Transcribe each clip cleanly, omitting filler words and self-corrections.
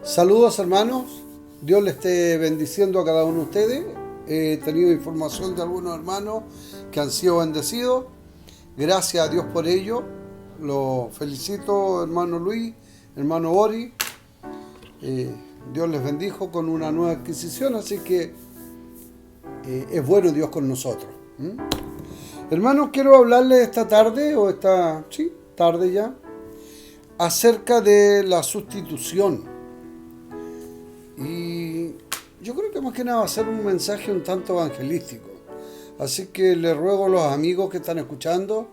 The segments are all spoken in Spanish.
Saludos hermanos, Dios les esté bendiciendo a cada uno de ustedes. He tenido información de algunos hermanos que han sido bendecidos. Gracias a Dios por ello. Los felicito, hermano Luis, hermano Boris. Dios les bendijo con una nueva adquisición, así que es bueno Dios con nosotros. Hermanos, quiero hablarles esta tarde, tarde ya, acerca de la sustitución. Y yo creo que más que nada va a ser un mensaje un tanto evangelístico. Así que les ruego a los amigos que están escuchando,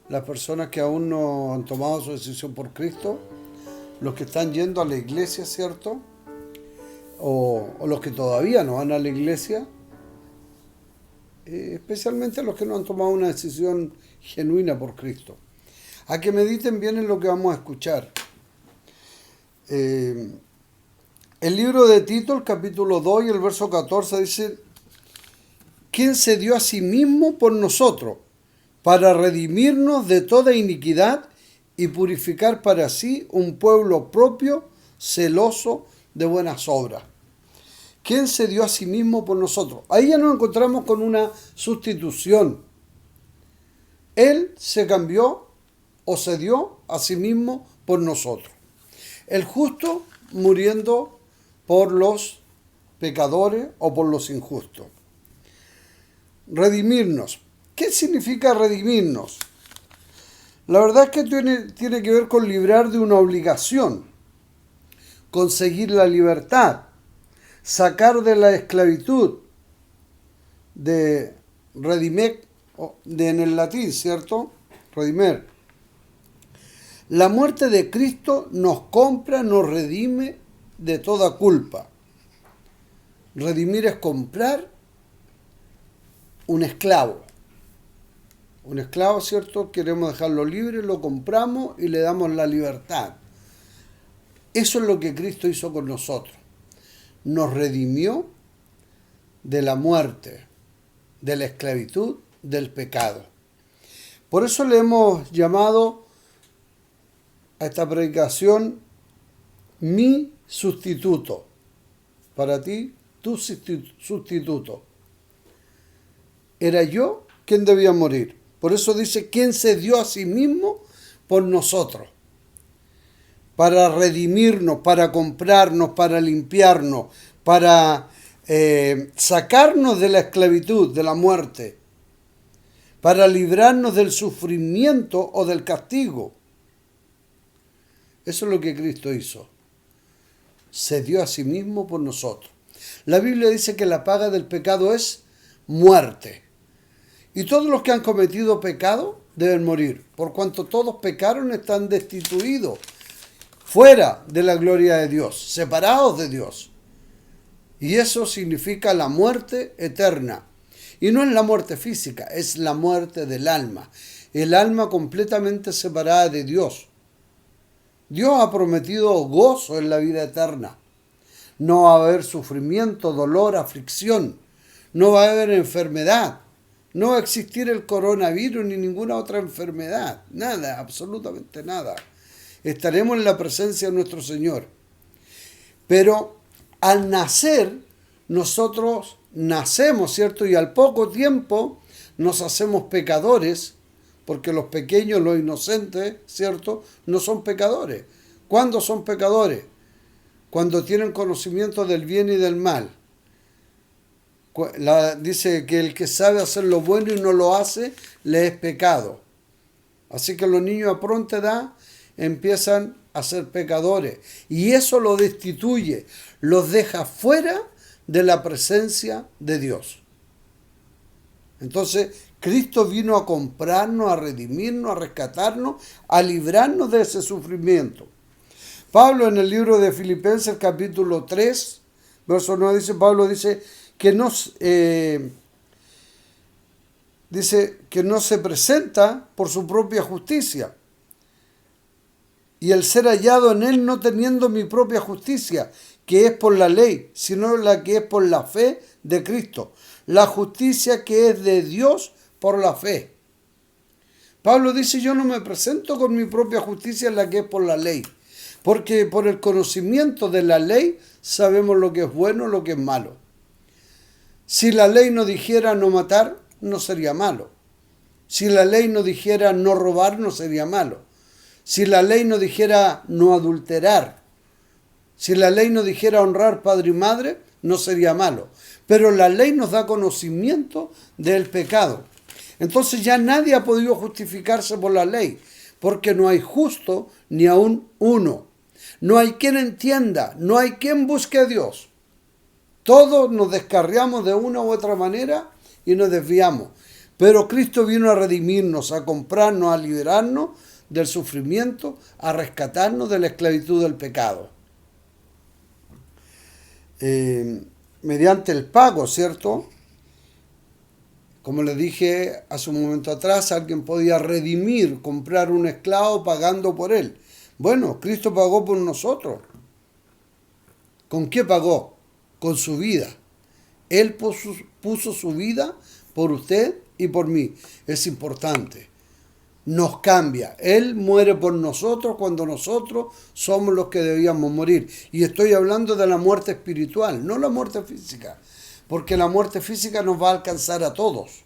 las personas que aún no han tomado su decisión por Cristo, los que están yendo a la iglesia, ¿cierto? O los que todavía no van a la iglesia, especialmente los que no han tomado una decisión genuina por Cristo, a que mediten bien en lo que vamos a escuchar. El libro de Tito, el capítulo 2 y el verso 14 dice: ¿quién se dio a sí mismo por nosotros para redimirnos de toda iniquidad y purificar para sí un pueblo propio, celoso de buenas obras? ¿Quién se dio a sí mismo por nosotros? Ahí ya nos encontramos con una sustitución. Él se cambió o se dio a sí mismo por nosotros. El justo muriendo por los pecadores o por los injustos. Redimirnos. ¿Qué significa redimirnos? La verdad es que tiene que ver con librar de una obligación, conseguir la libertad, sacar de la esclavitud, de redimer, en el latín, ¿cierto? Redimer. La muerte de Cristo nos compra, nos redime de toda culpa. Redimir es comprar un esclavo. Un esclavo, ¿cierto? Queremos dejarlo libre, lo compramos y le damos la libertad. Eso es lo que Cristo hizo con nosotros. Nos redimió de la muerte, de la esclavitud, del pecado. Por eso le hemos llamado a esta predicación mi sustituto. Para ti, tu sustituto. Era yo quien debía morir. Por eso dice, ¿quién se dio a sí mismo por nosotros? Para redimirnos, para comprarnos, para limpiarnos, para sacarnos de la esclavitud, de la muerte, para librarnos del sufrimiento o del castigo. Eso es lo que Cristo hizo. Se dio a sí mismo por nosotros. La Biblia dice que la paga del pecado es muerte. Y todos los que han cometido pecado deben morir. Por cuanto todos pecaron, están destituidos, fuera de la gloria de Dios, separados de Dios. Y eso significa la muerte eterna. Y no es la muerte física, es la muerte del alma. El alma completamente separada de Dios. Dios ha prometido gozo en la vida eterna. No va a haber sufrimiento, dolor, aflicción. No va a haber enfermedad. No va a existir el coronavirus ni ninguna otra enfermedad. Nada, absolutamente nada. Estaremos en la presencia de nuestro Señor. Pero al nacer, nosotros nacemos, ¿cierto? Y al poco tiempo nos hacemos pecadores, porque los pequeños, los inocentes, ¿cierto?, no son pecadores. ¿Cuándo son pecadores? Cuando tienen conocimiento del bien y del mal. Dice que el que sabe hacer lo bueno y no lo hace, le es pecado. Así que los niños a pronta edad empiezan a ser pecadores. Y eso los destituye, los deja fuera de la presencia de Dios. Entonces, Cristo vino a comprarnos, a redimirnos, a rescatarnos, a librarnos de ese sufrimiento. Pablo en el libro de Filipenses, capítulo 3, verso 9, Pablo dice que no se presenta por su propia justicia. Y el ser hallado en él no teniendo mi propia justicia, que es por la ley, sino la que es por la fe de Cristo. La justicia que es de Dios por la fe. Pablo dice, yo no me presento con mi propia justicia, la que es por la ley. Porque por el conocimiento de la ley sabemos lo que es bueno, lo que es malo. Si la ley no dijera no matar, no sería malo. Si la ley no dijera no robar, no sería malo. Si la ley no dijera no adulterar, si la ley no dijera honrar padre y madre, no sería malo. Pero la ley nos da conocimiento del pecado. Entonces ya nadie ha podido justificarse por la ley, porque no hay justo ni aun uno. No hay quien entienda, no hay quien busque a Dios. Todos nos descarriamos de una u otra manera y nos desviamos. Pero Cristo vino a redimirnos, a comprarnos, a liberarnos del sufrimiento, a rescatarnos de la esclavitud del pecado. Mediante el pago, ¿cierto? Como les dije hace un momento atrás, alguien podía redimir, comprar un esclavo pagando por él. Bueno, Cristo pagó por nosotros. ¿Con qué pagó? Con su vida. Él puso su vida por usted y por mí. Es importante. Nos cambia. Él muere por nosotros cuando nosotros somos los que debíamos morir. Y estoy hablando de la muerte espiritual, no la muerte física. Porque la muerte física nos va a alcanzar a todos.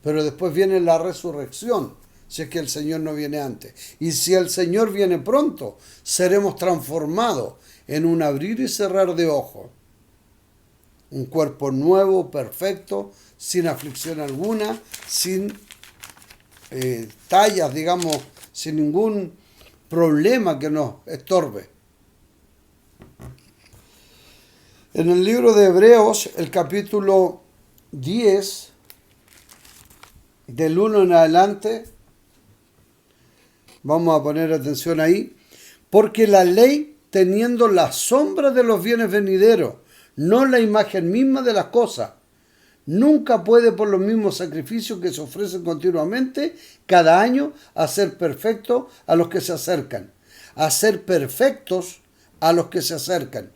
Pero después viene la resurrección, si es que el Señor no viene antes. Y si el Señor viene pronto, seremos transformados en un abrir y cerrar de ojos. Un cuerpo nuevo, perfecto, sin aflicción alguna, sin tallas, digamos, sin ningún problema que nos estorbe. En el libro de Hebreos, el capítulo 10, del 1 en adelante, vamos a poner atención ahí, porque la ley, teniendo la sombra de los bienes venideros, no la imagen misma de las cosas, nunca puede por los mismos sacrificios que se ofrecen continuamente cada año hacer perfectos a los que se acercan, hacer perfectos a los que se acercan.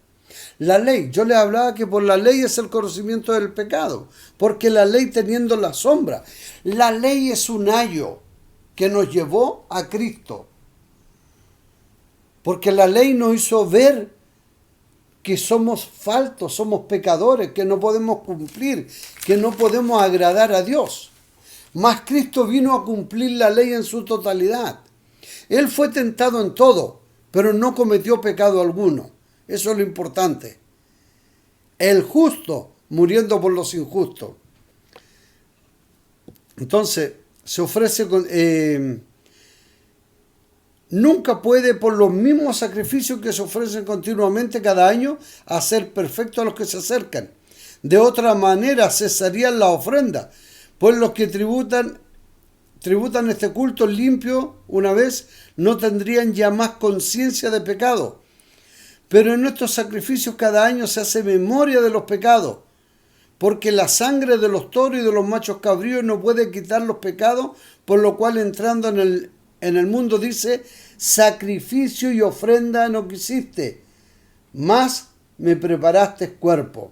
La ley, yo les hablaba que por la ley es el conocimiento del pecado, porque la ley teniendo la sombra, la ley es un ayo que nos llevó a Cristo, porque la ley nos hizo ver que somos faltos, somos pecadores, que no podemos cumplir, que no podemos agradar a Dios. Mas Cristo vino a cumplir la ley en su totalidad. Él fue tentado en todo, pero no cometió pecado alguno. Eso es lo importante. El justo muriendo por los injustos. Entonces, se ofrece nunca puede por los mismos sacrificios que se ofrecen continuamente cada año hacer perfecto a los que se acercan. De otra manera cesarían las ofrendas, pues los que tributan este culto limpio una vez no tendrían ya más conciencia de pecado. Pero en estos sacrificios cada año se hace memoria de los pecados, porque la sangre de los toros y de los machos cabríos no puede quitar los pecados, por lo cual entrando en el mundo dice, sacrificio y ofrenda no quisiste, mas me preparaste cuerpo.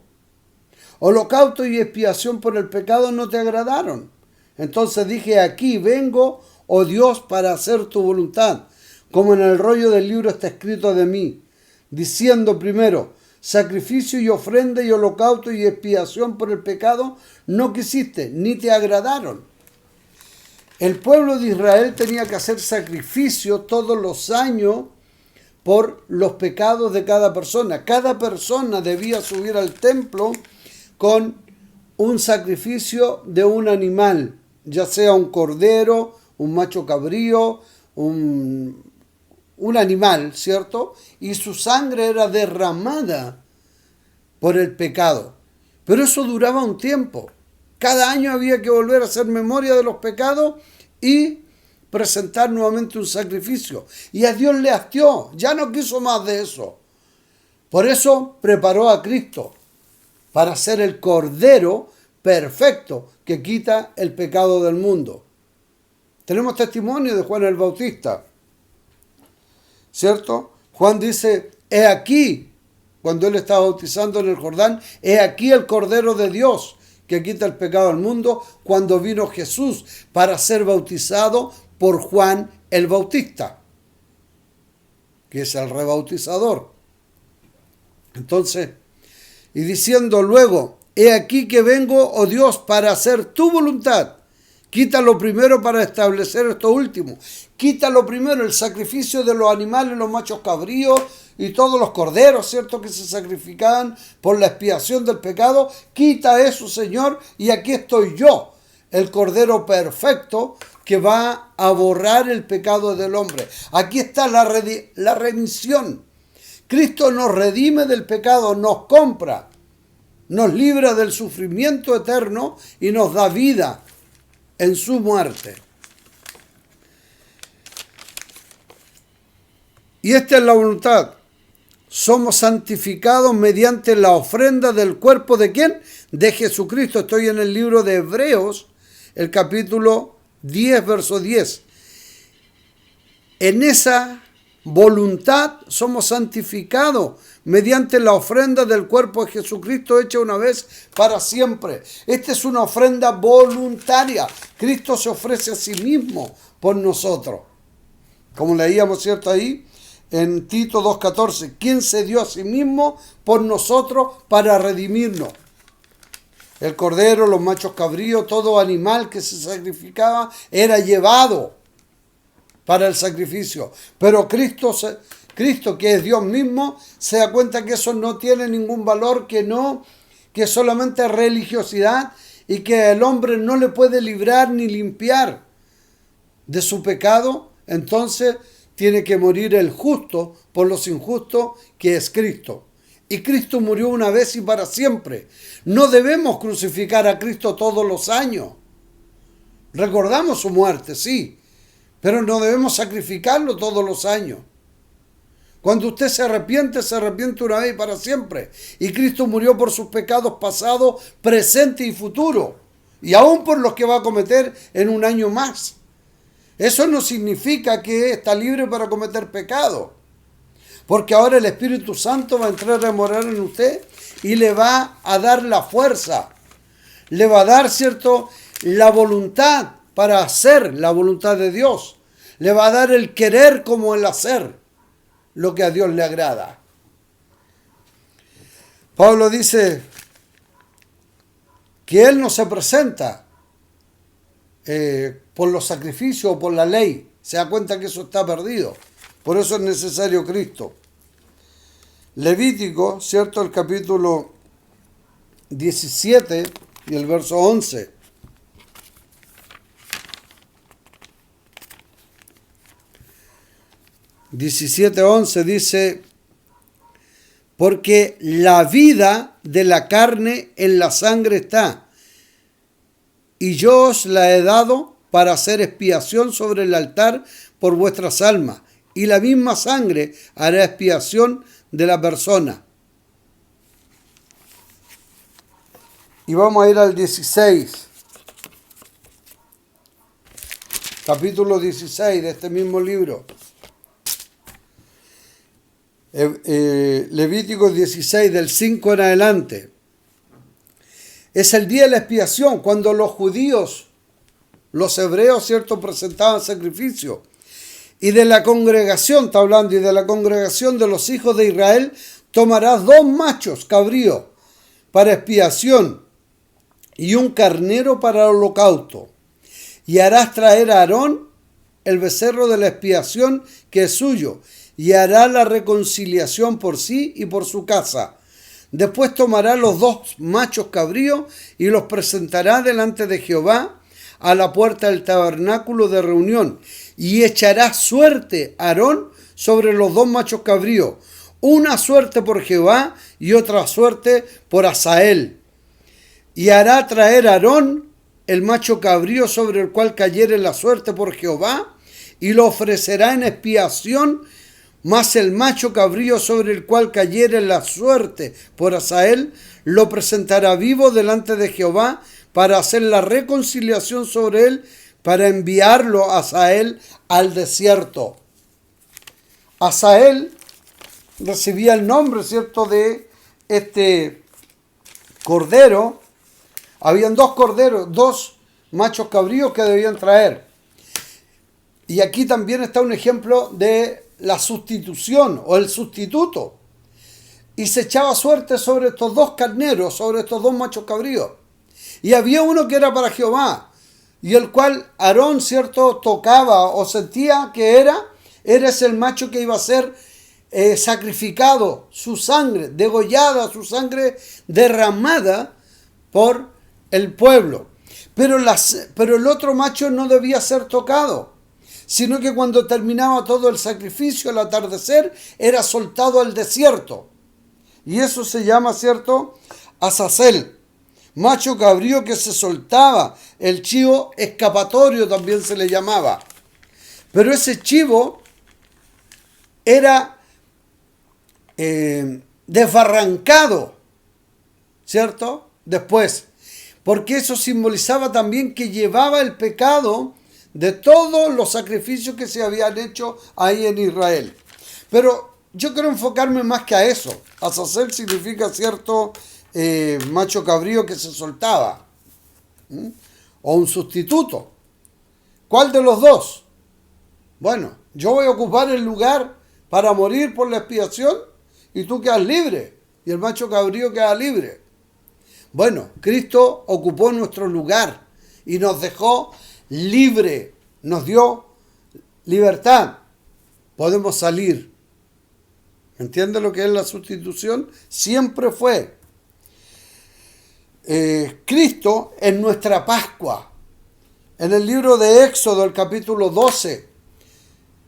Holocausto y expiación por el pecado no te agradaron. Entonces dije, aquí vengo, oh Dios, para hacer tu voluntad, como en el rollo del libro está escrito de mí, diciendo primero, sacrificio y ofrenda y holocausto y expiación por el pecado no quisiste, ni te agradaron. El pueblo de Israel tenía que hacer sacrificio todos los años por los pecados de cada persona. Cada persona debía subir al templo con un sacrificio de un animal, ya sea un cordero, un macho cabrío, un animal, ¿cierto? Y su sangre era derramada por el pecado. Pero eso duraba un tiempo. Cada año había que volver a hacer memoria de los pecados y presentar nuevamente un sacrificio. Y a Dios le hastió, ya no quiso más de eso. Por eso preparó a Cristo para ser el Cordero perfecto que quita el pecado del mundo. Tenemos testimonio de Juan el Bautista, ¿cierto? Juan dice, he aquí, cuando él estaba bautizando en el Jordán, he aquí el Cordero de Dios que quita el pecado del mundo, cuando vino Jesús para ser bautizado por Juan el Bautista. que es el rebautizador. Entonces, y diciendo luego, he aquí que vengo, oh Dios, para hacer tu voluntad. Quita lo primero para establecer esto último. Quita lo primero, el sacrificio de los animales, los machos cabríos y todos los corderos, ¿cierto?, que se sacrificaban por la expiación del pecado. Quita eso, Señor, y aquí estoy yo, el cordero perfecto que va a borrar el pecado del hombre. Aquí está la remisión. Cristo nos redime del pecado, nos compra, nos libra del sufrimiento eterno y nos da vida en su muerte. Y esta es la voluntad. Somos santificados mediante la ofrenda del cuerpo ¿de quién? De Jesucristo. Estoy en el libro de Hebreos, el capítulo 10, verso 10. En esa voluntad somos santificados mediante la ofrenda del cuerpo de Jesucristo hecha una vez para siempre. Esta es una ofrenda voluntaria. Cristo se ofrece a sí mismo por nosotros. Como leíamos, ¿cierto?, ahí en Tito 2.14. ¿Quién se dio a sí mismo por nosotros para redimirnos? El cordero, los machos cabríos, todo animal que se sacrificaba era llevado para el sacrificio. Pero Cristo, que es Dios mismo, se da cuenta que eso no tiene ningún valor, que es solamente religiosidad y que el hombre no le puede librar ni limpiar de su pecado. Entonces tiene que morir el justo por los injustos, que es Cristo. Y Cristo murió una vez y para siempre. No debemos crucificar a Cristo todos los años. Recordamos su muerte, sí, pero no debemos sacrificarlo todos los años. Cuando usted se arrepiente una vez y para siempre. Y Cristo murió por sus pecados pasados, presentes y futuros. Y aún por los que va a cometer en un año más. Eso no significa que está libre para cometer pecado. Porque ahora el Espíritu Santo va a entrar a morar en usted y le va a dar la fuerza. Le va a dar, ¿cierto?, la voluntad para hacer la voluntad de Dios. Le va a dar el querer como el hacer lo que a Dios le agrada. Pablo dice que Él no se presenta por los sacrificios o por la ley. Se da cuenta que eso está perdido. Por eso es necesario Cristo. Levítico, ¿cierto?, el capítulo 17 y el verso 11. Dice, porque la vida de la carne en la sangre está, y yo os la he dado para hacer expiación sobre el altar por vuestras almas, y la misma sangre hará expiación de la persona. Y vamos a ir al 16, capítulo 16 de este mismo libro. Levítico 16, del 5 en adelante. Es el día de la expiación, cuando los judíos, los hebreos, ¿cierto?, presentaban sacrificio. Y de la congregación, está hablando, y de la congregación de los hijos de Israel, tomarás 2 machos cabríos para expiación y un carnero para el holocausto. Y harás traer a Aarón el becerro de la expiación que es suyo, y hará la reconciliación por sí y por su casa. Después tomará los 2 machos cabríos y los presentará delante de Jehová a la puerta del tabernáculo de reunión, y echará suerte Aarón sobre los 2 machos cabríos, una suerte por Jehová y otra suerte por Asael. Y hará traer Aarón el macho cabrío sobre el cual cayere la suerte por Jehová, y lo ofrecerá en expiación, mas el macho cabrío sobre el cual cayere la suerte por Asael, lo presentará vivo delante de Jehová para hacer la reconciliación sobre él, para enviarlo a Asael al desierto. Asael recibía el nombre, ¿cierto?, de este cordero. Habían 2 corderos, 2 machos cabríos que debían traer. Y aquí también está un ejemplo de la sustitución o el sustituto. Y se echaba suerte sobre estos dos carneros, sobre estos dos machos cabríos. Y había uno que era para Jehová, y el cual Aarón, ¿cierto?, tocaba o sentía que era ese el macho que iba a ser sacrificado, su sangre degollada, su sangre derramada por el pueblo. Pero el otro macho no debía ser tocado, sino que cuando terminaba todo el sacrificio, al atardecer, era soltado al desierto. Y eso se llama, ¿cierto?, Azazel, macho cabrío que se soltaba, el chivo escapatorio también se le llamaba. Pero ese chivo era desbarrancado, ¿cierto?, después, porque eso simbolizaba también que llevaba el pecado de todos los sacrificios que se habían hecho ahí en Israel. Pero yo quiero enfocarme más que a eso. Azazel significa, ¿cierto?, macho cabrío que se soltaba. O un sustituto. ¿Cuál de los dos? Bueno, yo voy a ocupar el lugar para morir por la expiación y tú quedas libre. Y el macho cabrío queda libre. Bueno, Cristo ocupó nuestro lugar y nos dejó libre. Nos dio libertad. Podemos salir. ¿Entiende lo que es la sustitución? Siempre fue. Cristo es nuestra Pascua. En el libro de Éxodo, el capítulo 12,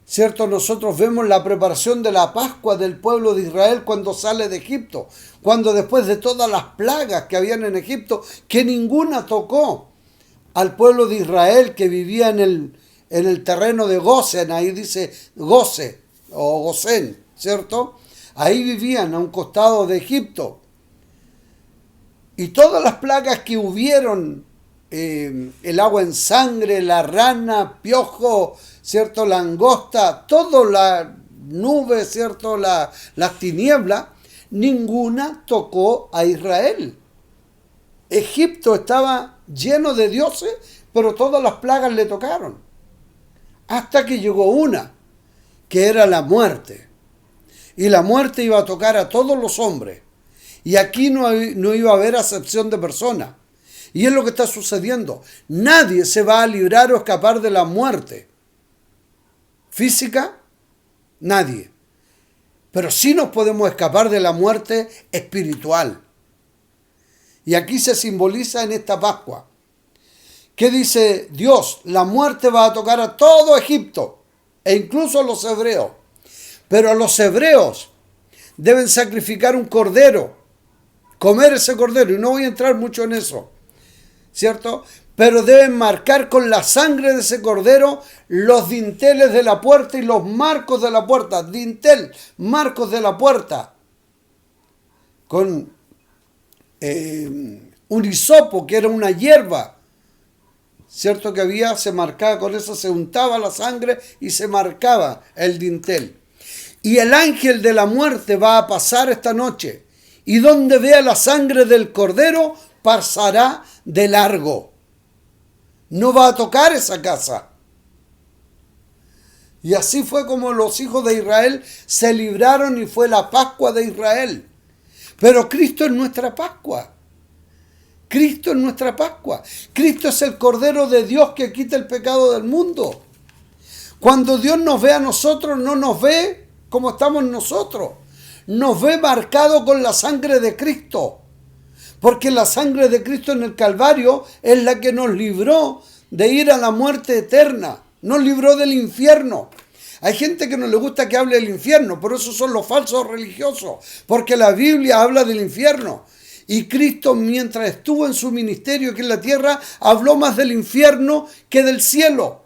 ¿cierto?, nosotros vemos la preparación de la Pascua del pueblo de Israel cuando sale de Egipto. Cuando después de todas las plagas que habían en Egipto, que ninguna tocó al pueblo de Israel que vivía en el terreno de Gosen, ahí dice Gose o Gosén, ¿cierto? Ahí vivían a un costado de Egipto. Y todas las plagas que hubieron, el agua en sangre, la rana, piojo, ¿cierto?, langosta, todo, la nube, ¿cierto?, las tinieblas, ninguna tocó a Israel. Egipto estaba lleno de dioses, pero todas las plagas le tocaron. Hasta que llegó una, que era la muerte. Y la muerte iba a tocar a todos los hombres. Y aquí no iba a haber acepción de personas. Y es lo que está sucediendo. Nadie se va a librar o escapar de la muerte física, nadie. Pero sí nos podemos escapar de la muerte espiritual. Y aquí se simboliza en esta Pascua. ¿Qué dice Dios? La muerte va a tocar a todo Egipto, e incluso a los hebreos. Pero a los hebreos deben sacrificar un cordero, comer ese cordero, y no voy a entrar mucho en eso, ¿cierto? Pero deben marcar con la sangre de ese cordero los dinteles de la puerta y los marcos de la puerta. Dintel, marcos de la puerta. Con un hisopo, que era una hierba, ¿cierto?, que había, se marcaba con eso, se untaba la sangre y se marcaba el dintel. Y el ángel de la muerte va a pasar esta noche, y donde vea la sangre del cordero, pasará de largo. No va a tocar esa casa. Y así fue como los hijos de Israel se libraron, y fue la Pascua de Israel. Pero Cristo es nuestra Pascua. Cristo es nuestra Pascua. Cristo es el Cordero de Dios que quita el pecado del mundo. Cuando Dios nos ve a nosotros, no nos ve como estamos nosotros. Nos ve marcado con la sangre de Cristo. Porque la sangre de Cristo en el Calvario es la que nos libró de ir a la muerte eterna. Nos libró del infierno. Hay gente que no le gusta que hable del infierno, por eso son los falsos religiosos. Porque la Biblia habla del infierno. Y Cristo, mientras estuvo en su ministerio aquí en la tierra, habló más del infierno que del cielo.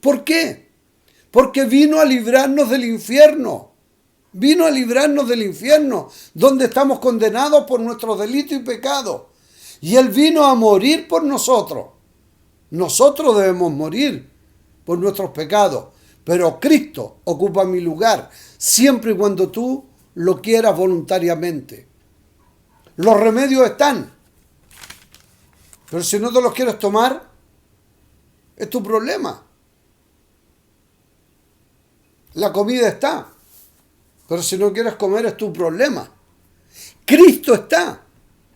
¿Por qué? Porque vino a librarnos del infierno. Vino a librarnos del infierno, donde estamos condenados por nuestros delitos y pecados. Y Él vino a morir por nosotros. Nosotros debemos morir por nuestros pecados. Pero Cristo ocupa mi lugar, siempre y cuando tú lo quieras voluntariamente. Los remedios están. Pero si no te los quieres tomar, es tu problema. La comida está, pero si no quieres comer es tu problema. Cristo está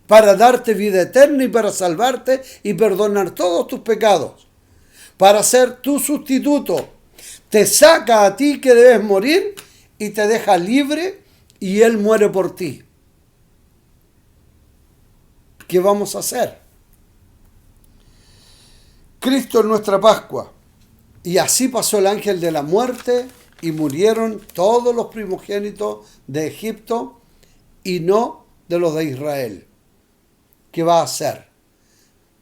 para darte vida eterna y para salvarte y perdonar todos tus pecados, para ser tu sustituto. Te saca a ti que debes morir y te deja libre y Él muere por ti. ¿Qué vamos a hacer? Cristo es nuestra Pascua. Y así pasó el ángel de la muerte y murieron todos los primogénitos de Egipto y no de los de Israel. ¿Qué vas a hacer?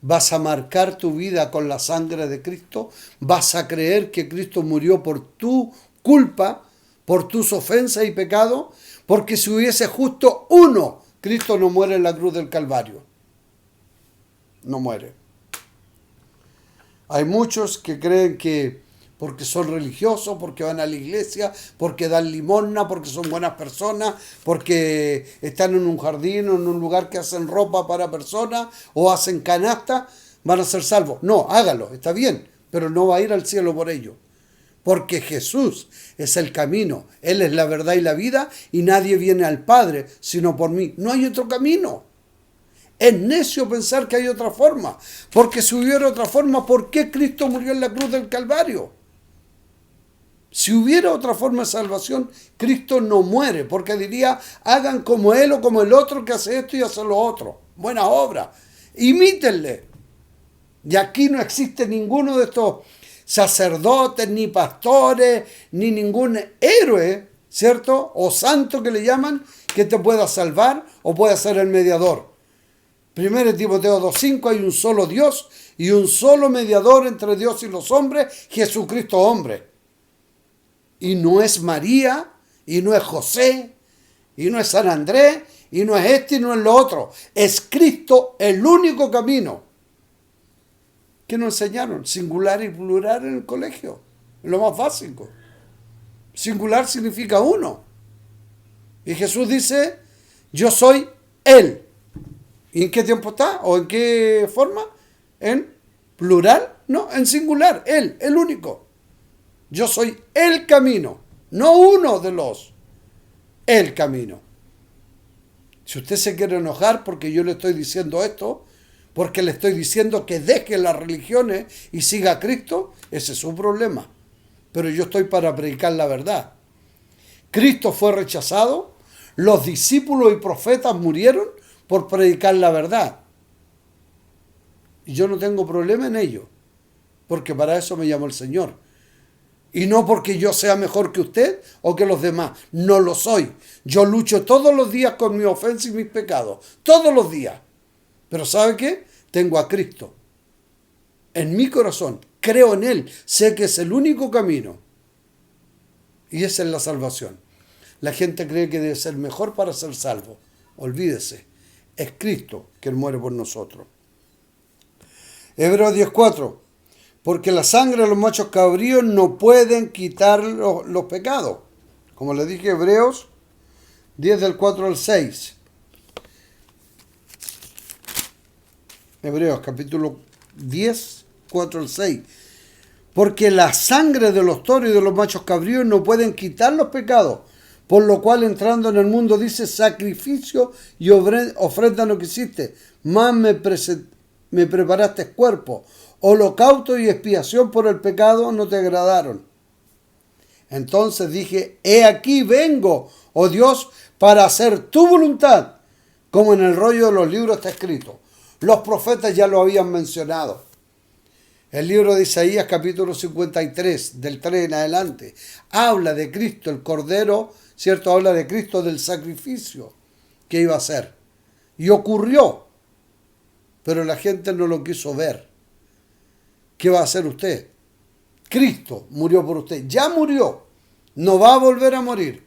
¿Vas a marcar tu vida con la sangre de Cristo? ¿Vas a creer que Cristo murió por tu culpa, por tus ofensas y pecados? Porque si hubiese justo uno, Cristo no muere en la cruz del Calvario. No muere. Hay muchos que creen que porque son religiosos, porque van a la iglesia, porque dan limosna, porque son buenas personas, porque están en un jardín o en un lugar que hacen ropa para personas o hacen canasta, van a ser salvos. No, hágalo, está bien, pero no va a ir al cielo por ello. Porque Jesús es el camino, Él es la verdad y la vida y nadie viene al Padre sino por mí. No hay otro camino. Es necio pensar que hay otra forma, porque si hubiera otra forma, ¿por qué Cristo murió en la cruz del Calvario? Si hubiera otra forma de salvación, Cristo no muere, porque diría, hagan como Él o como el otro que hace esto y hace lo otro. Buena obra, imítenle. Y aquí no existe ninguno de estos sacerdotes, ni pastores, ni ningún héroe, ¿cierto? O santo que le llaman, que te pueda salvar o pueda ser el mediador. 1 Timoteo 2:5, hay un solo Dios y un solo mediador entre Dios y los hombres, Jesucristo hombre. Y no es María, y no es José, y no es San Andrés, y no es este y no es lo otro. Es Cristo el único camino. ¿Qué nos enseñaron? Singular y plural en el colegio. Es lo más básico. Singular significa uno. Y Jesús dice, yo soy Él. ¿Y en qué tiempo está? ¿O en qué forma? ¿En plural? No, en singular. Él, el único. Yo soy el camino, no uno de los. El camino. Si usted se quiere enojar porque yo le estoy diciendo esto, porque le estoy diciendo que deje las religiones y siga a Cristo, ese es su problema. Pero yo estoy para predicar la verdad. Cristo fue rechazado, los discípulos y profetas murieron por predicar la verdad. Y yo no tengo problema en ello, porque para eso me llamó el Señor. Y no porque yo sea mejor que usted o que los demás. No lo soy. Yo lucho todos los días con mi ofensa y mis pecados. Todos los días. Pero ¿sabe qué? Tengo a Cristo en mi corazón. Creo en Él. Sé que es el único camino. Y esa es la salvación. La gente cree que debe ser mejor para ser salvo. Olvídese. Es Cristo quien muere por nosotros. Hebreos 10:4. Porque la sangre de los machos cabríos no pueden quitar los pecados. Como le dije, Hebreos 10 del 4 al 6. Hebreos capítulo 10, 4 al 6. Porque la sangre de los toros y de los machos cabríos no pueden quitar los pecados. Por lo cual entrando en el mundo dice, sacrificio y ofrenda no quisiste, más me preparaste cuerpo. Holocausto y expiación por el pecado no te agradaron. Entonces dije, he aquí vengo, oh Dios, para hacer tu voluntad, como en el rollo de los libros está escrito. Los profetas ya lo habían mencionado. El libro de Isaías, capítulo 53, del 3 en adelante, habla de Cristo, el Cordero, ¿cierto? Habla de Cristo, del sacrificio que iba a hacer. Y ocurrió, pero la gente no lo quiso ver. ¿Qué va a hacer usted? Cristo murió por usted. Ya murió. No va a volver a morir.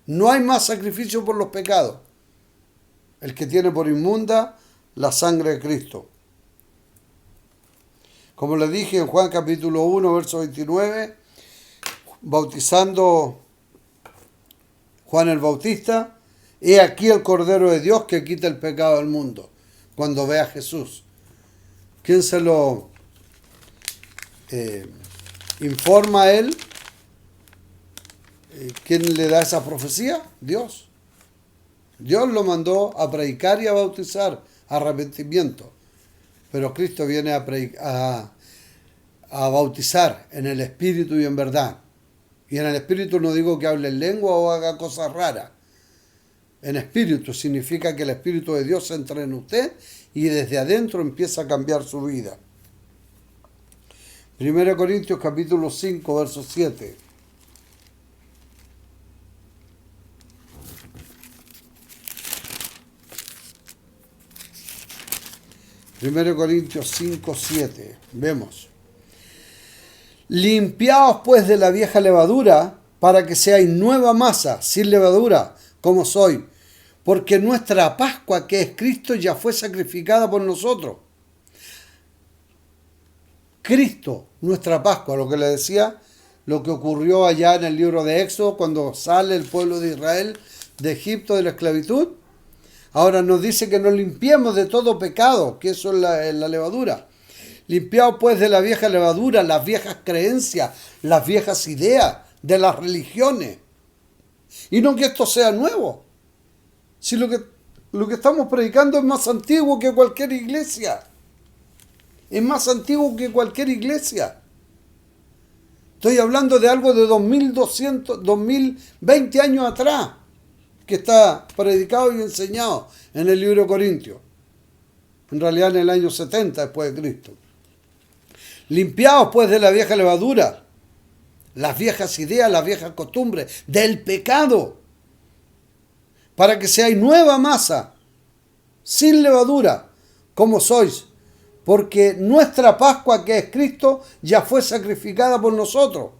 No hay más sacrificio por los pecados. El que tiene por inmunda la sangre de Cristo. Como le dije en Juan capítulo 1, verso 29, bautizando Juan el Bautista, he aquí el Cordero de Dios que quita el pecado del mundo. Cuando ve a Jesús. ¿Quién se lo informa a él? ¿Quién le da esa profecía? Dios. Dios lo mandó a predicar y a bautizar, arrepentimiento. Pero Cristo viene a bautizar en el Espíritu y en verdad. Y en el Espíritu no digo que hable en lengua o haga cosas raras. En Espíritu significa que el Espíritu de Dios entra en usted y desde adentro empieza a cambiar su vida. 1 Corintios capítulo 5, verso 7. Primero Corintios 5, 7. Vemos. Limpiaos pues de la vieja levadura, para que seáis nueva masa, sin levadura, como soy. Porque nuestra Pascua, que es Cristo, ya fue sacrificada por nosotros. Cristo, nuestra Pascua, lo que le decía, lo que ocurrió allá en el libro de Éxodo, cuando sale el pueblo de Israel de Egipto, de la esclavitud. Ahora nos dice que nos limpiemos de todo pecado, que eso es la levadura. Limpiaos pues de la vieja levadura, las viejas creencias, las viejas ideas de las religiones. Y no que esto sea nuevo. Si lo que estamos predicando es más antiguo que cualquier iglesia. Es más antiguo que cualquier iglesia. Estoy hablando de algo de 2020 años atrás, que está predicado y enseñado en el libro de Corintios. En realidad en el año 70 después de Cristo. Limpiaos pues de la vieja levadura, las viejas ideas, las viejas costumbres, del pecado, para que seáis nueva masa, sin levadura, como sois, porque nuestra Pascua, que es Cristo, ya fue sacrificada por nosotros.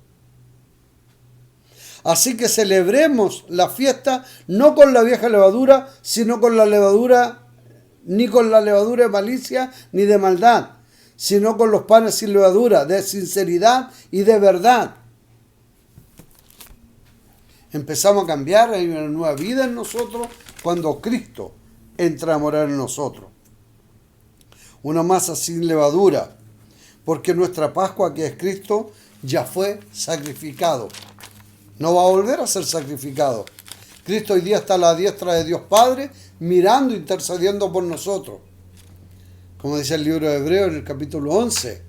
Así que celebremos la fiesta no con la vieja levadura, sino con la levadura, ni con la levadura de malicia ni de maldad, sino con los panes sin levadura, de sinceridad y de verdad. Empezamos a cambiar, hay una nueva vida en nosotros cuando Cristo entra a morar en nosotros. Una masa sin levadura, porque nuestra Pascua, que es Cristo, ya fue sacrificado. No va a volver a ser sacrificado. Cristo hoy día está a la diestra de Dios Padre, mirando, intercediendo por nosotros. Como dice el libro de Hebreos en el capítulo 11,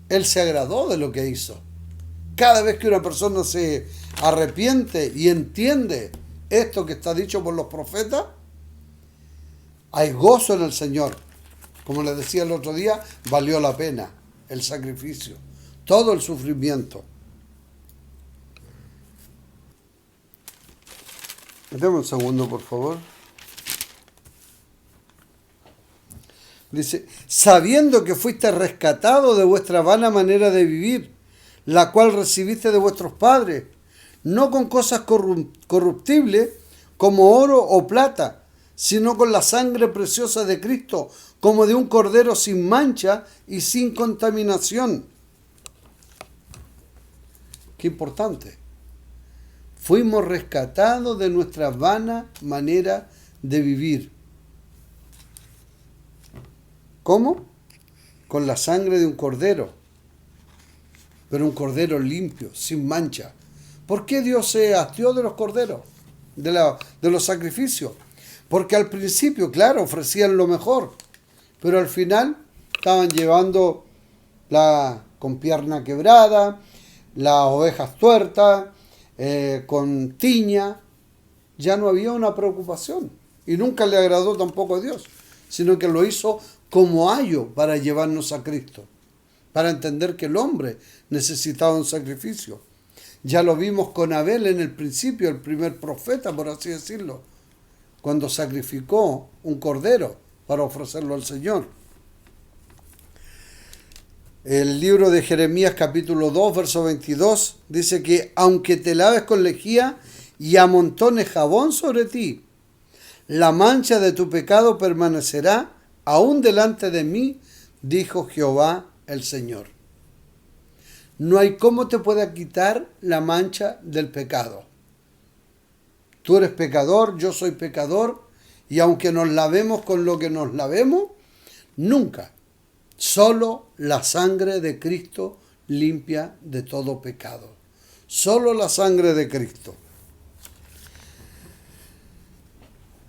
Él se agradó de lo que hizo. Cada vez que una persona se arrepiente y entiende esto que está dicho por los profetas, hay gozo en el Señor. Como les decía el otro día, valió la pena el sacrificio, todo el sufrimiento. Dame un segundo, por favor. Dice, sabiendo que fuiste rescatado de vuestra vana manera de vivir, la cual recibiste de vuestros padres, no con cosas corruptibles como oro o plata, sino con la sangre preciosa de Cristo, como de un cordero sin mancha y sin contaminación. Qué importante. Fuimos rescatados de nuestra vana manera de vivir. ¿Cómo? Con la sangre de un cordero, pero un cordero limpio, sin mancha. ¿Por qué Dios se hastió de los corderos, de los sacrificios? Porque al principio, claro, ofrecían lo mejor, pero al final estaban llevando con pierna quebrada, las ovejas tuertas, con tiña. Ya no había una preocupación y nunca le agradó tampoco a Dios, sino que lo hizo como ayo para llevarnos a Cristo, para entender que el hombre necesitaba un sacrificio. Ya lo vimos con Abel en el principio, el primer profeta, por así decirlo, cuando sacrificó un cordero para ofrecerlo al Señor. El libro de Jeremías capítulo 2, verso 22, dice que aunque te laves con lejía y amontones jabón sobre ti, la mancha de tu pecado permanecerá aún delante de mí, dijo Jehová el Señor. No hay cómo te pueda quitar la mancha del pecado. Tú eres pecador, yo soy pecador, y aunque nos lavemos con lo que nos lavemos, nunca, solo la sangre de Cristo limpia de todo pecado. Solo la sangre de Cristo.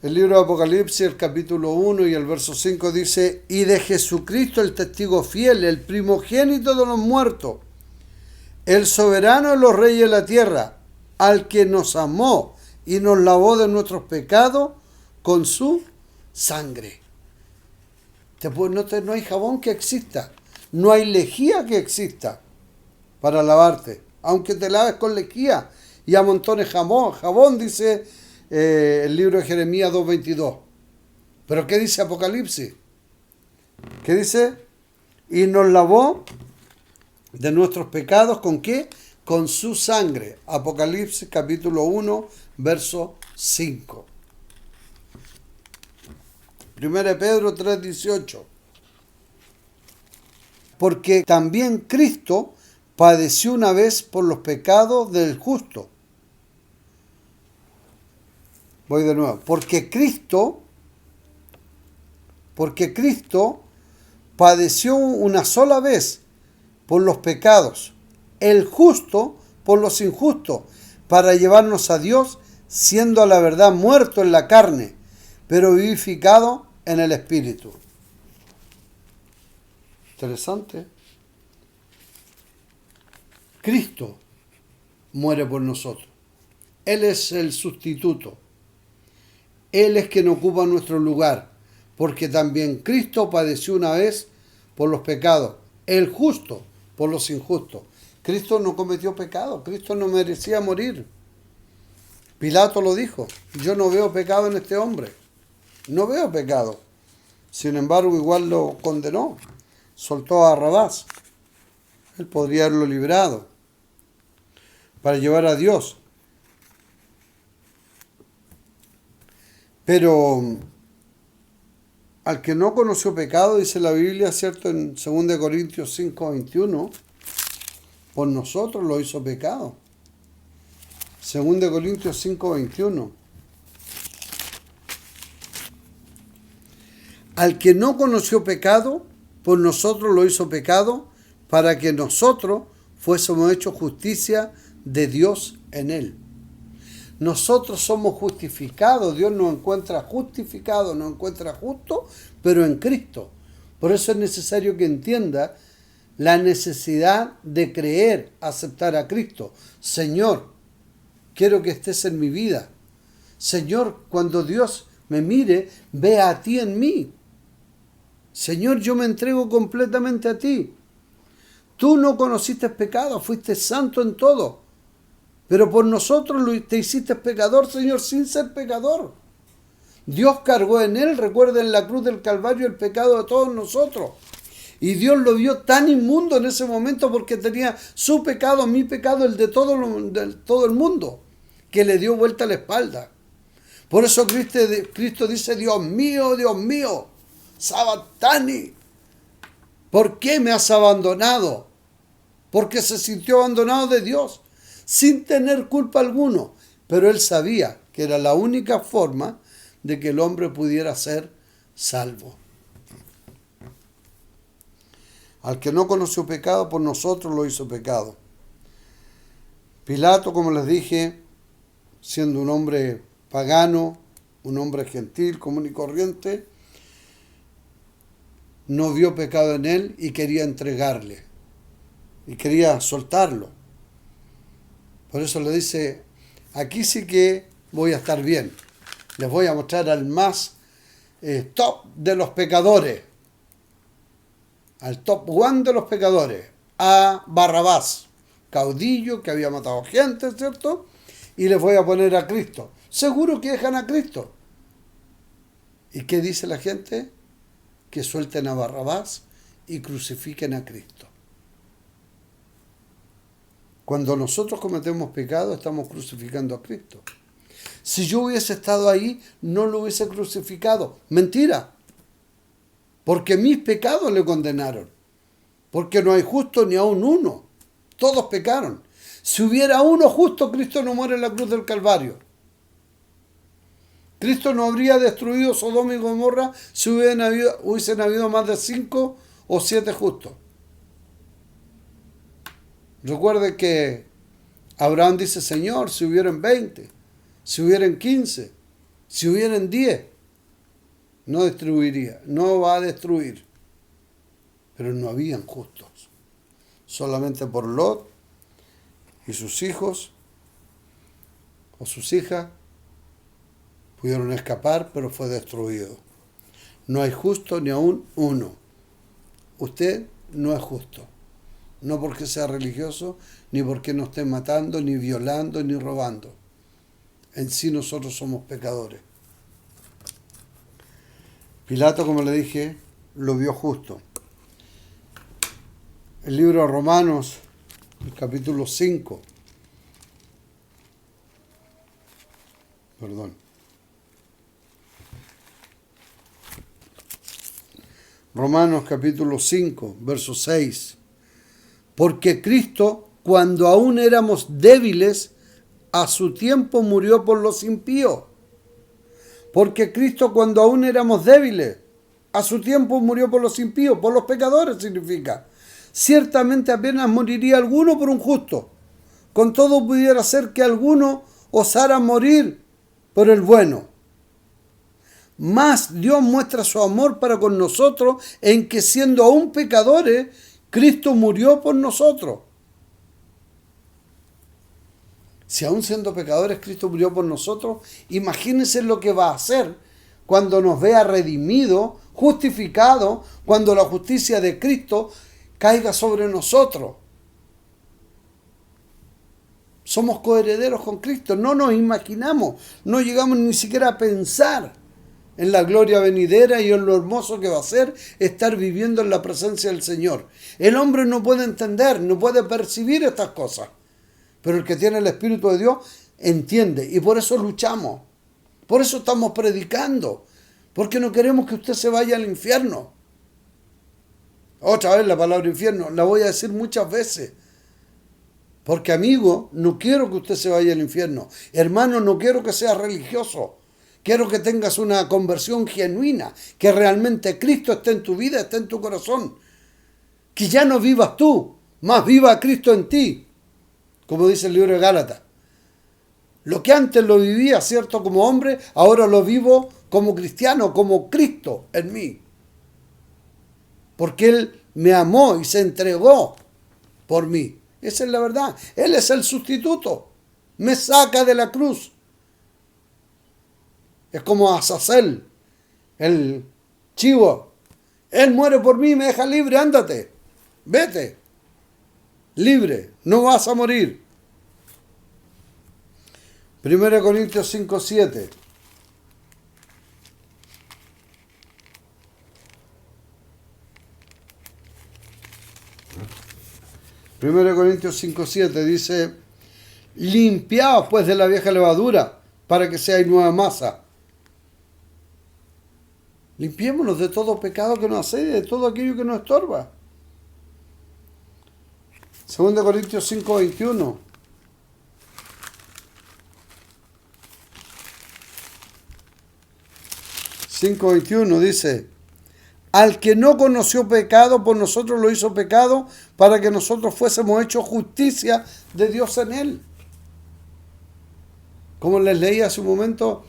El libro de Apocalipsis, el capítulo 1 y el verso 5 dice: y de Jesucristo el testigo fiel, el primogénito de los muertos, el soberano de los reyes de la tierra, al que nos amó y nos lavó de nuestros pecados con su sangre. No hay jabón que exista, no hay lejía que exista para lavarte, aunque te laves con lejía y amontones jabón, dice el libro de Jeremías 2:22. Pero ¿qué dice Apocalipsis? ¿Qué dice? Y nos lavó de nuestros pecados, ¿con qué? Con su sangre. Apocalipsis capítulo 1, verso 5. 1 Pedro 3:18. Porque también Cristo padeció una vez por los pecados del justo. Voy de nuevo. Porque Cristo padeció una sola vez por los pecados, el justo por los injustos, para llevarnos a Dios, siendo a la verdad muerto en la carne, pero vivificado en el Espíritu. Interesante. Cristo muere por nosotros. Él es el sustituto. Él es quien ocupa nuestro lugar, porque también Cristo padeció una vez por los pecados, el justo por los injustos. Cristo no cometió pecado, Cristo no merecía morir. Pilato lo dijo: yo no veo pecado en este hombre, no veo pecado. Sin embargo, igual lo condenó, soltó a Barrabás. Él podría haberlo librado para llevar a Dios. Pero al que no conoció pecado, dice la Biblia, ¿cierto? En 2 Corintios 5:21, por nosotros lo hizo pecado. 2 Corintios 5:21. Al que no conoció pecado, por nosotros lo hizo pecado, para que nosotros fuésemos hechos justicia de Dios en él. Nosotros somos justificados, Dios nos encuentra justificados, nos encuentra justos, pero en Cristo. Por eso es necesario que entienda la necesidad de creer, aceptar a Cristo. Señor, quiero que estés en mi vida. Señor, cuando Dios me mire, vea a ti en mí. Señor, yo me entrego completamente a ti. Tú no conociste pecado, fuiste santo en todo. Pero por nosotros te hiciste pecador, Señor, sin ser pecador. Dios cargó en él, recuerda, en la cruz del Calvario, el pecado de todos nosotros. Y Dios lo vio tan inmundo en ese momento porque tenía su pecado, mi pecado, el de todo el mundo, que le dio vuelta a la espalda. Por eso Cristo dice: Dios mío, Sabatani, ¿por qué me has abandonado? Porque se sintió abandonado de Dios, sin tener culpa alguno, pero él sabía que era la única forma de que el hombre pudiera ser salvo. Al que no conoció pecado, por nosotros lo hizo pecado. Pilato, como les dije, siendo un hombre pagano, un hombre gentil, común y corriente, no vio pecado en él y quería entregarle, y quería soltarlo. Por eso le dice: aquí sí que voy a estar bien. Les voy a mostrar al más top de los pecadores. Al top one de los pecadores. A Barrabás, caudillo que había matado gente, ¿cierto? Y les voy a poner a Cristo. Seguro que dejan a Cristo. ¿Y qué dice la gente? Que suelten a Barrabás y crucifiquen a Cristo. Cuando nosotros cometemos pecado, estamos crucificando a Cristo. Si yo hubiese estado ahí, no lo hubiese crucificado. Mentira. Porque mis pecados le condenaron. Porque no hay justo ni aun uno. Todos pecaron. Si hubiera uno justo, Cristo no muere en la cruz del Calvario. Cristo no habría destruido Sodoma y Gomorra si hubiesen habido más de 5 o 7 justos. Recuerde que Abraham dice, Señor, si hubieran 20, si hubieran 15, si hubieran 10, no destruiría, no va a destruir. Pero no habían justos. Solamente por Lot y sus hijos o sus hijas pudieron escapar, pero fue destruido. No hay justo ni aún uno. Usted no es justo. No porque sea religioso, ni porque no esté matando, ni violando, ni robando. En sí nosotros somos pecadores. Pilato, como le dije, lo vio justo. El libro de Romanos, el capítulo 5. Romanos capítulo 5, verso 6. Porque Cristo, cuando aún éramos débiles, a su tiempo murió por los impíos. Porque Cristo, cuando aún éramos débiles, a su tiempo murió por los impíos, por los pecadores significa. Ciertamente apenas moriría alguno por un justo. Con todo pudiera ser que alguno osara morir por el bueno. Mas Dios muestra su amor para con nosotros en que siendo aún pecadores, Cristo murió por nosotros. Si aún siendo pecadores Cristo murió por nosotros, imagínense lo que va a hacer cuando nos vea redimido, justificado, cuando la justicia de Cristo caiga sobre nosotros. Somos coherederos con Cristo, no nos imaginamos, no llegamos ni siquiera a pensar en la gloria venidera y en lo hermoso que va a ser estar viviendo en la presencia del Señor. El hombre no puede entender, no puede percibir estas cosas, pero el que tiene el Espíritu de Dios entiende, y por eso luchamos, por eso estamos predicando, porque no queremos que usted se vaya al infierno. Otra vez la palabra infierno, la voy a decir muchas veces. Porque amigo, no quiero que usted se vaya al infierno. Hermano, no quiero que seas religioso. Quiero que tengas una conversión genuina, que realmente Cristo esté en tu vida, esté en tu corazón. Que ya no vivas tú, más viva Cristo en ti. Como dice el libro de Gálatas. Lo que antes lo vivía, cierto, como hombre, ahora lo vivo como cristiano, como Cristo en mí. Porque Él me amó y se entregó por mí. Esa es la verdad. Él es el sustituto. Me saca de la cruz. Es como Azazel, el chivo. Él muere por mí y me deja libre. Ándate. Vete. Libre. No vas a morir. 1 Corintios 5, 7. Primero Corintios 5:7 dice, limpiaos pues de la vieja levadura, para que seáis nueva masa. Limpiémonos de todo pecado que nos asedia, de todo aquello que nos estorba. 2 Corintios 5:21. Dice, al que no conoció pecado, por nosotros lo hizo pecado, para que nosotros fuésemos hechos justicia de Dios en él. Como les leí hace un momento,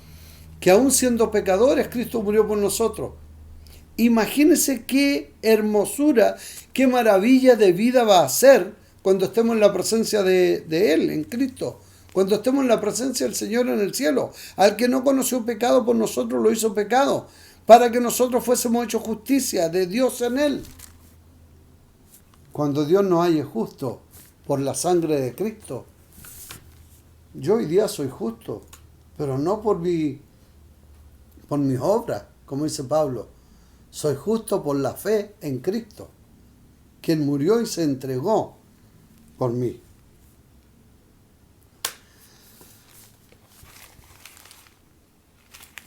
que aún siendo pecadores, Cristo murió por nosotros. Imagínense qué hermosura, qué maravilla de vida va a ser cuando estemos en la presencia de Él, en Cristo. Cuando estemos en la presencia del Señor en el cielo. Al que no conoció pecado, por nosotros lo hizo pecado, para que nosotros fuésemos hechos justicia de Dios en Él. Cuando Dios nos halle justo por la sangre de Cristo. Yo hoy día soy justo, pero no por mis obras, como dice Pablo. Soy justo por la fe en Cristo, quien murió y se entregó por mí.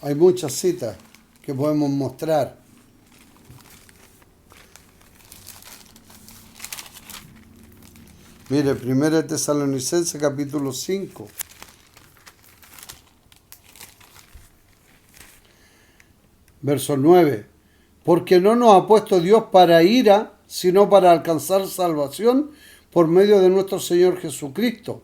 Hay muchas citas que podemos mostrar. Mire, 1 Tesalonicenses capítulo 5. Verso 9. Porque no nos ha puesto Dios para ira, sino para alcanzar salvación por medio de nuestro Señor Jesucristo,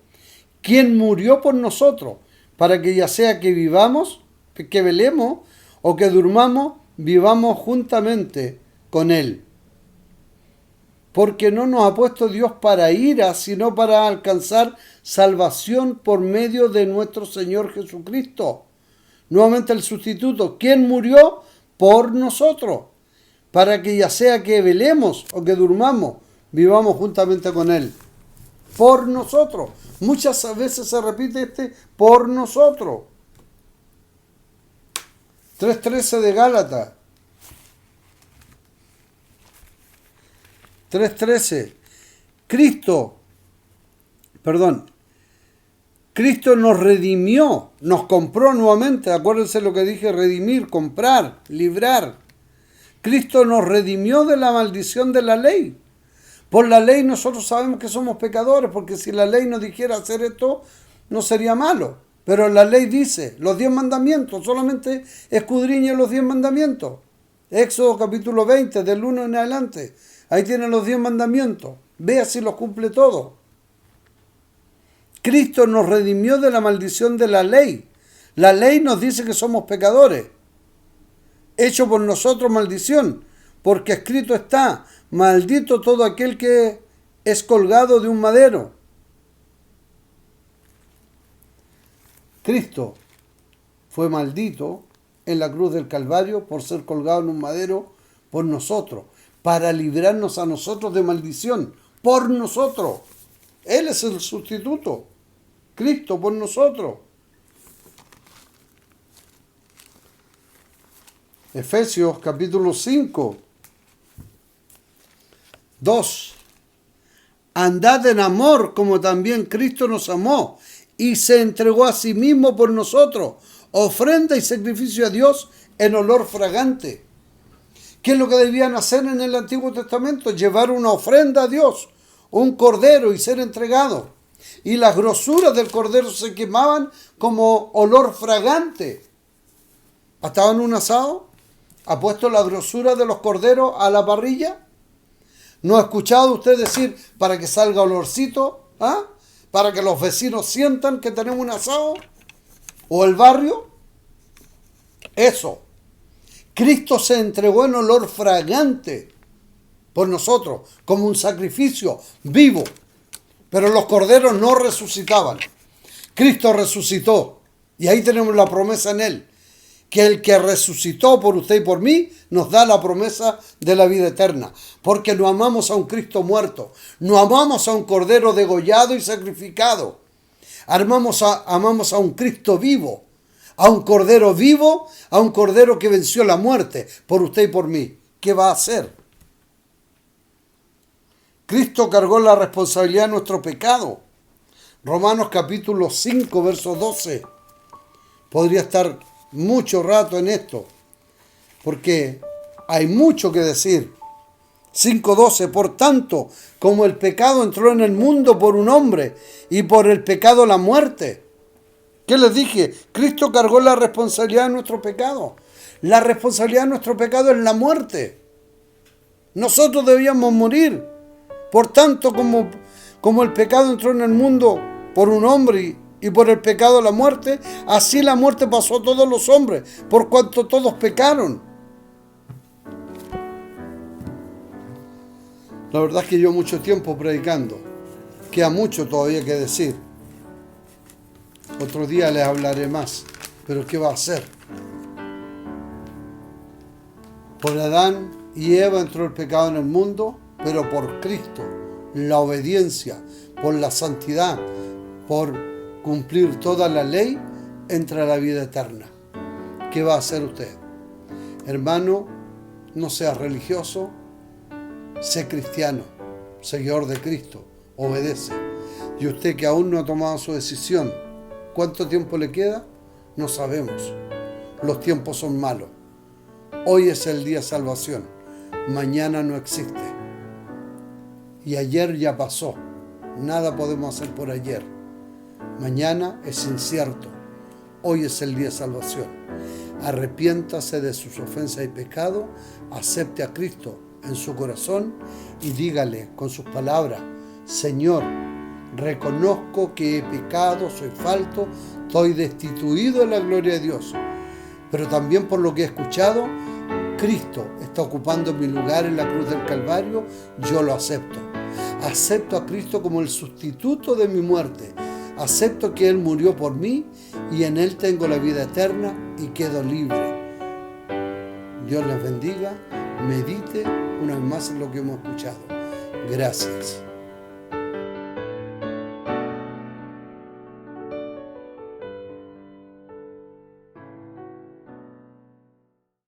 quien murió por nosotros, para que ya sea que vivamos, que velemos o que durmamos, vivamos juntamente con Él. Porque no nos ha puesto Dios para ira, sino para alcanzar salvación por medio de nuestro Señor Jesucristo. Nuevamente el sustituto, quien murió por nosotros, para que ya sea que velemos o que durmamos, vivamos juntamente con Él. Por nosotros. Muchas veces se repite por nosotros. 3.13 de Gálatas. 3.13. Cristo nos redimió, nos compró nuevamente. Acuérdense lo que dije, redimir, comprar, librar. Cristo nos redimió de la maldición de la ley. Por la ley nosotros sabemos que somos pecadores, porque si la ley nos dijera hacer esto, no sería malo. Pero la ley dice, los 10 mandamientos, solamente escudriñe los 10 mandamientos. Éxodo capítulo 20, del 1 en adelante. Ahí tienen los 10 mandamientos. Vea si los cumple todos. Cristo nos redimió de la maldición de la ley. La ley nos dice que somos pecadores. Hecho por nosotros maldición, porque escrito está, maldito todo aquel que es colgado de un madero. Cristo fue maldito en la cruz del Calvario por ser colgado en un madero por nosotros, para librarnos a nosotros de maldición, por nosotros. Él es el sustituto, Cristo por nosotros. Efesios capítulo 5, 2. Andad en amor como también Cristo nos amó y se entregó a sí mismo por nosotros, ofrenda y sacrificio a Dios en olor fragante. ¿Qué es lo que debían hacer en el Antiguo Testamento? Llevar una ofrenda a Dios, un cordero y ser entregado. Y las grosuras del cordero se quemaban como olor fragante. ¿Estaban en un asado? ¿Ha puesto la grosura de los corderos a la parrilla? ¿No ha escuchado usted decir para que salga olorcito? ¿Ah? ¿Para que los vecinos sientan que tenemos un asado? ¿O el barrio? Eso. Cristo se entregó en olor fragante por nosotros, como un sacrificio vivo. Pero los corderos no resucitaban. Cristo resucitó. Y ahí tenemos la promesa en Él. Que el que resucitó por usted y por mí nos da la promesa de la vida eterna. Porque no amamos a un Cristo muerto. No amamos a un cordero degollado y sacrificado. Amamos a un Cristo vivo. A un cordero vivo, a un cordero que venció la muerte por usted y por mí. ¿Qué va a hacer? Cristo cargó la responsabilidad de nuestro pecado. Romanos capítulo 5, verso 12. Podría estar mucho rato en esto, porque hay mucho que decir. 5:12, por tanto, como el pecado entró en el mundo por un hombre, y por el pecado la muerte. ¿Qué les dije? Cristo cargó la responsabilidad de nuestro pecado. La responsabilidad de nuestro pecado es la muerte. Nosotros debíamos morir. Por tanto, como el pecado entró en el mundo por un hombre y por el pecado la muerte, así la muerte pasó a todos los hombres, por cuanto todos pecaron. La verdad es que llevo mucho tiempo predicando. Queda mucho todavía que decir. Otro día les hablaré más. Pero ¿qué va a hacer? Por Adán y Eva entró el pecado en el mundo, pero por Cristo, la obediencia, por la santidad, por cumplir toda la ley, entra la vida eterna. ¿Qué va a hacer usted? Hermano, no sea religioso, sé cristiano, seguidor de Cristo, obedece. Y usted que aún no ha tomado su decisión, ¿cuánto tiempo le queda? No sabemos. Los tiempos son malos. Hoy es el día de salvación. Mañana no existe. Y ayer ya pasó. Nada podemos hacer por ayer. Mañana es incierto. Hoy es el día de salvación. Arrepiéntase de sus ofensas y pecados. Acepte a Cristo en su corazón y dígale con sus palabras: Señor, Reconozco que he pecado, soy falto, estoy destituido de la gloria de Dios. Pero también por lo que he escuchado, Cristo está ocupando mi lugar en la cruz del Calvario, yo lo acepto. Acepto a Cristo como el sustituto de mi muerte. Acepto que Él murió por mí y en Él tengo la vida eterna y quedo libre. Dios les bendiga. Medite una vez más en lo que hemos escuchado. Gracias.